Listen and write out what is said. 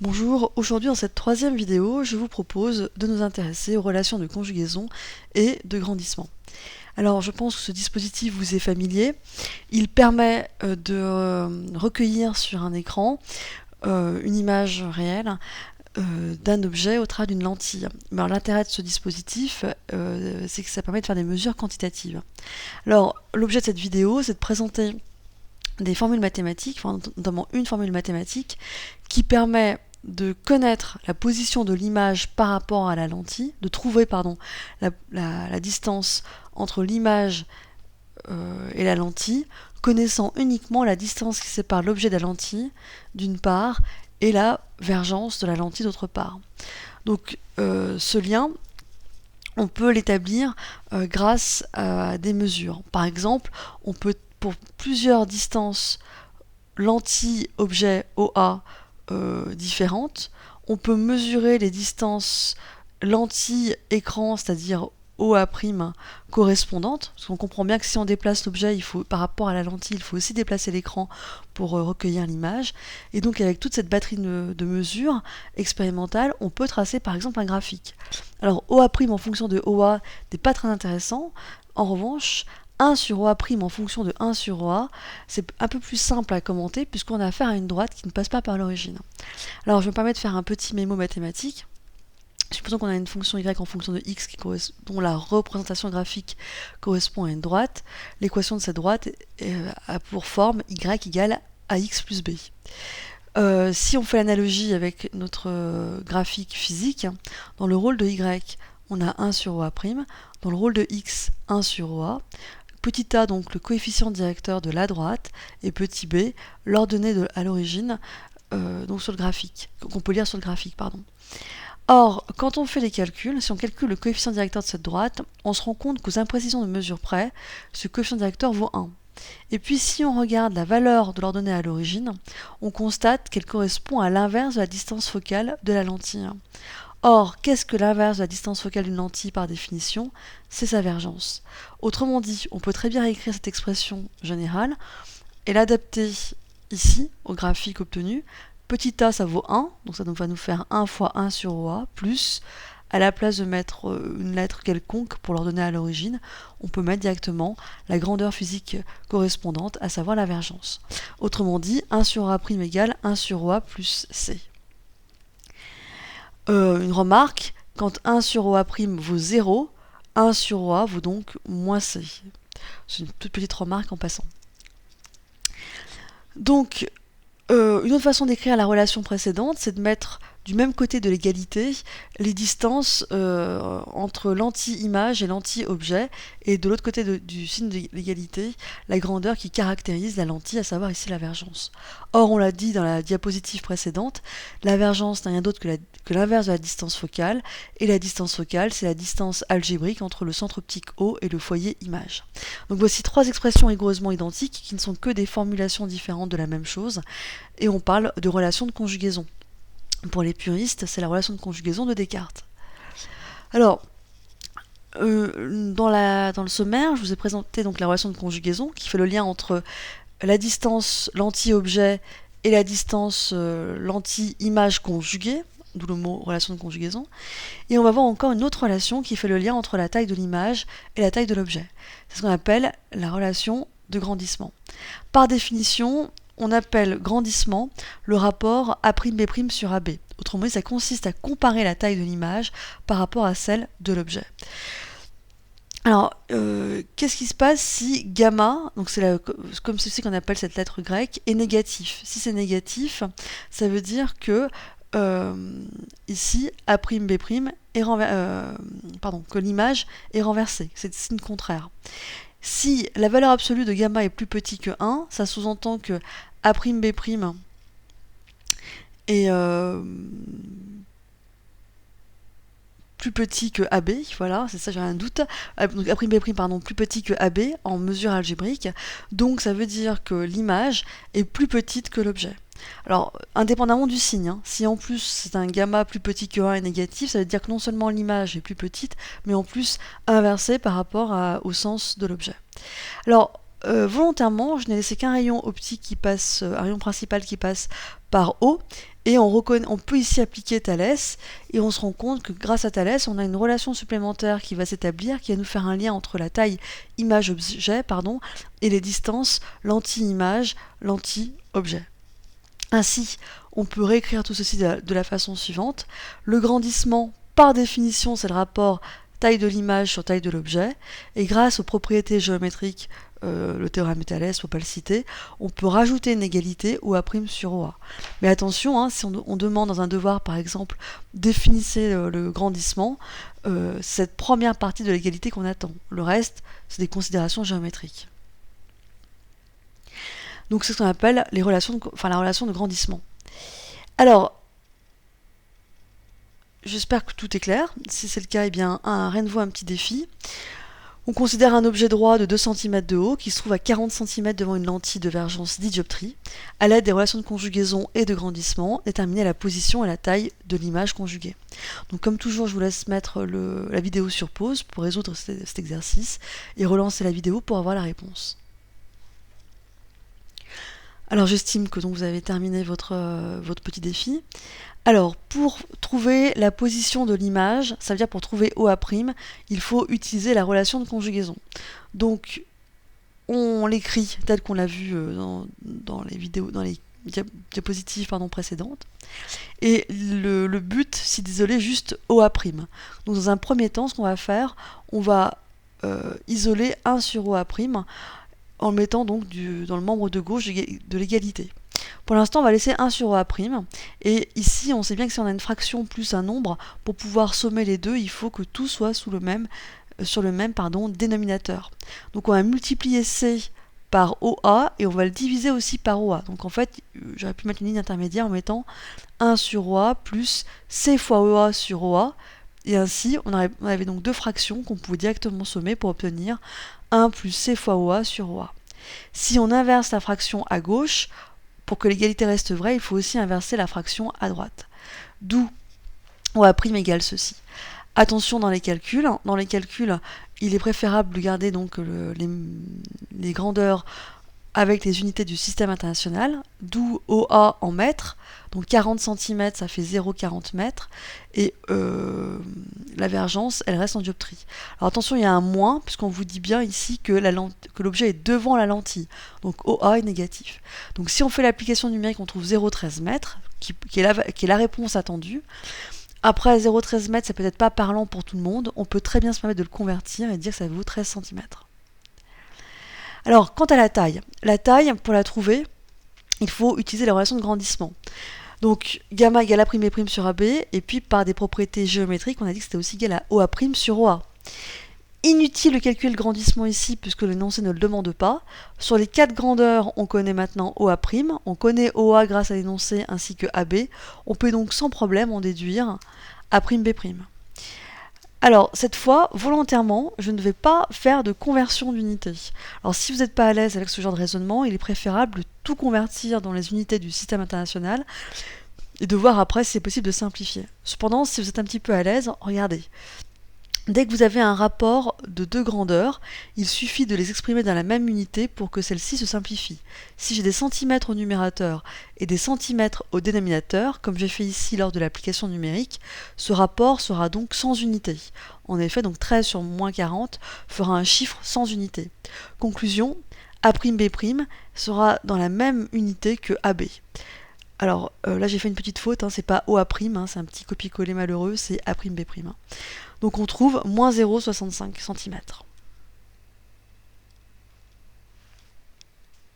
Bonjour, aujourd'hui dans cette troisième vidéo, je vous propose de nous intéresser aux relations de conjugaison et de grandissement. Alors je pense que ce dispositif vous est familier. Il permet de recueillir sur un écran une image réelle d'un objet au travers d'une lentille. Mais alors l'intérêt de ce dispositif, c'est que ça permet de faire des mesures quantitatives. Alors l'objet de cette vidéo, c'est de présenter des formules mathématiques, enfin, notamment une formule mathématique, qui permet de connaître la position de l'image par rapport à la lentille, de trouver la distance entre l'image et la lentille, connaissant uniquement la distance qui sépare l'objet de la lentille d'une part et la vergence de la lentille d'autre part. Donc ce lien, on peut l'établir grâce à des mesures. Par exemple, on peut, pour plusieurs distances lentille-objet OA différentes, on peut mesurer les distances lentille-écran, c'est-à-dire OA' correspondantes, parce qu'on comprend bien que si on déplace l'objet, par rapport à la lentille, il faut aussi déplacer l'écran pour recueillir l'image. Et donc avec toute cette batterie de mesures expérimentales, on peut tracer par exemple un graphique. Alors OA' en fonction de OA n'est pas très intéressant. En revanche, 1 sur OA' en fonction de 1 sur OA, c'est un peu plus simple à commenter puisqu'on a affaire à une droite qui ne passe pas par l'origine. Alors je me permets de faire un petit mémo mathématique. Supposons qu'on a une fonction y en fonction de x dont la représentation graphique correspond à une droite. L'équation de cette droite a pour forme y égale ax plus b. Si on fait l'analogie avec notre graphique physique, dans le rôle de y, on a 1 sur OA', dans le rôle de x, 1 sur OA, petit a donc le coefficient directeur de la droite, et petit b l'ordonnée à l'origine, donc sur le graphique, qu'on peut lire sur le graphique, pardon. Or, quand on fait les calculs, si on calcule le coefficient directeur de cette droite, on se rend compte qu'aux imprécisions de mesure près, ce coefficient directeur vaut 1. Et puis si on regarde la valeur de l'ordonnée à l'origine, on constate qu'elle correspond à l'inverse de la distance focale de la lentille. Or, qu'est-ce que l'inverse de la distance focale d'une lentille par définition? C'est sa vergence. Autrement dit, on peut très bien écrire cette expression générale et l'adapter ici au graphique obtenu. Petit a, ça vaut 1, donc ça va nous faire 1 fois 1 sur OA, plus, à la place de mettre une lettre quelconque pour l'ordonnée à l'origine, on peut mettre directement la grandeur physique correspondante, à savoir la vergence. Autrement dit, 1 sur OA' égale 1 sur OA plus C. Une remarque, quand 1 sur OA' vaut 0, 1 sur OA vaut donc moins C. C'est une toute petite remarque en passant. Donc, une autre façon d'écrire la relation précédente, c'est de mettre du même côté de l'égalité les distances entre lentille-image et lentille-objet, et de l'autre côté du signe de l'égalité, la grandeur qui caractérise la lentille, à savoir ici la vergence. Or, on l'a dit dans la diapositive précédente, la vergence n'est rien d'autre que l'inverse de la distance focale, et la distance focale, c'est la distance algébrique entre le centre optique O et le foyer image. Donc voici trois expressions rigoureusement identiques qui ne sont que des formulations différentes de la même chose, et on parle de relation de conjugaison. Pour les puristes, c'est la relation de conjugaison de Descartes. Alors, dans le sommaire, je vous ai présenté donc la relation de conjugaison qui fait le lien entre la distance lentille-objet et la distance lentille-image conjuguée, d'où le mot relation de conjugaison. Et on va voir encore une autre relation qui fait le lien entre la taille de l'image et la taille de l'objet. C'est ce qu'on appelle la relation de grandissement. Par définition, on appelle grandissement le rapport A'B' sur AB. Autrement dit, ça consiste à comparer la taille de l'image par rapport à celle de l'objet. Alors, qu'est-ce qui se passe si gamma, donc c'est comme ceci qu'on appelle cette lettre grecque, est négatif? Si c'est négatif, ça veut dire que ici, A'B' est que l'image est renversée, c'est le signe contraire. Si la valeur absolue de gamma est plus petite que 1, ça sous-entend que A'B' est plus petit que AB, voilà, c'est ça, j'ai un doute. Donc A'B', plus petit que AB en mesure algébrique, donc ça veut dire que l'image est plus petite que l'objet. Alors, indépendamment du signe, si en plus c'est un gamma plus petit que 1 et négatif, ça veut dire que non seulement l'image est plus petite, mais en plus inversée par rapport au sens de l'objet. Alors, volontairement, je n'ai laissé qu'un rayon optique qui passe, un rayon principal qui passe par O, Et on peut ici appliquer Thalès, et on se rend compte que grâce à Thalès, on a une relation supplémentaire qui va s'établir, qui va nous faire un lien entre la taille image-objet, et les distances lentille-image, lentille-objet. Ainsi, on peut réécrire tout ceci de la façon suivante. Le grandissement, par définition, c'est le rapport taille de l'image sur taille de l'objet, et grâce aux propriétés géométriques, le théorème de Thalès, il ne faut pas le citer, on peut rajouter une égalité OA' sur OA. Mais attention, hein, si on demande dans un devoir, par exemple, définissez le grandissement, cette première partie de l'égalité qu'on attend. Le reste, c'est des considérations géométriques. Donc c'est ce qu'on appelle la relation de grandissement. Alors, j'espère que tout est clair. Si c'est le cas, eh bien, rien-de-vous un petit défi. On considère un objet droit de 2 cm de haut qui se trouve à 40 cm devant une lentille de divergence dioptrie. À l'aide des relations de conjugaison et de grandissement, déterminer la position et la taille de l'image conjuguée. Donc comme toujours, je vous laisse mettre la vidéo sur pause pour résoudre cet exercice et relancer la vidéo pour avoir la réponse. Alors j'estime que donc vous avez terminé votre petit défi. Alors pour trouver la position de l'image, ça veut dire pour trouver OA', il faut utiliser la relation de conjugaison. Donc on l'écrit tel qu'on l'a vu dans les diapositives précédentes. Et le but, c'est d'isoler juste OA'. Donc dans un premier temps, ce qu'on va faire, on va isoler 1 sur OA', en le mettant donc dans le membre de gauche de l'égalité. Pour l'instant, on va laisser 1 sur OA', et ici, on sait bien que si on a une fraction plus un nombre, pour pouvoir sommer les deux, il faut que tout soit sur le même dénominateur. Donc on va multiplier C par OA, et on va le diviser aussi par OA. Donc en fait, j'aurais pu mettre une ligne intermédiaire en mettant 1 sur OA plus C fois OA sur OA, et ainsi, on avait donc deux fractions qu'on pouvait directement sommer pour obtenir 1 plus C fois OA sur OA. Si on inverse la fraction à gauche, pour que l'égalité reste vraie, il faut aussi inverser la fraction à droite. D'où OA' égale ceci. Attention dans les calculs. Dans les calculs, il est préférable de garder donc les grandeurs avec les unités du système international, d'où OA en mètres. Donc 40 cm, ça fait 0,40 mètres. Et la vergence, elle reste en dioptrie. Alors attention, il y a un moins, puisqu'on vous dit bien ici que l'objet est devant la lentille. Donc OA est négatif. Donc si on fait l'application numérique, on trouve 0,13 mètres, qui est la réponse attendue. Après 0,13 mètres, c'est peut-être pas parlant pour tout le monde. On peut très bien se permettre de le convertir et dire que ça vaut 13 cm. Alors, quant à la taille, pour la trouver, il faut utiliser la relation de grandissement. Donc, gamma égale A', sur AB, et puis par des propriétés géométriques, on a dit que c'était aussi égal à OA' sur OA. Inutile de calculer le grandissement ici, puisque l'énoncé ne le demande pas. Sur les 4 grandeurs, on connaît maintenant OA', on connaît OA grâce à l'énoncé ainsi que AB. On peut donc sans problème en déduire A'B'. Alors, cette fois, volontairement, je ne vais pas faire de conversion d'unité. Alors, si vous n'êtes pas à l'aise avec ce genre de raisonnement, il est préférable de tout convertir dans les unités du système international et de voir après si c'est possible de simplifier. Cependant, si vous êtes un petit peu à l'aise, regardez. Dès que vous avez un rapport de 2 grandeurs, il suffit de les exprimer dans la même unité pour que celle-ci se simplifie. Si j'ai des centimètres au numérateur et des centimètres au dénominateur, comme j'ai fait ici lors de l'application numérique, ce rapport sera donc sans unité. En effet, donc 13 sur moins 40 fera un chiffre sans unité. Conclusion, A'B' sera dans la même unité que AB. Alors là j'ai fait une petite faute, c'est pas OA', c'est un petit copier-coller malheureux, c'est A'B'. Donc on trouve moins 0,65 cm.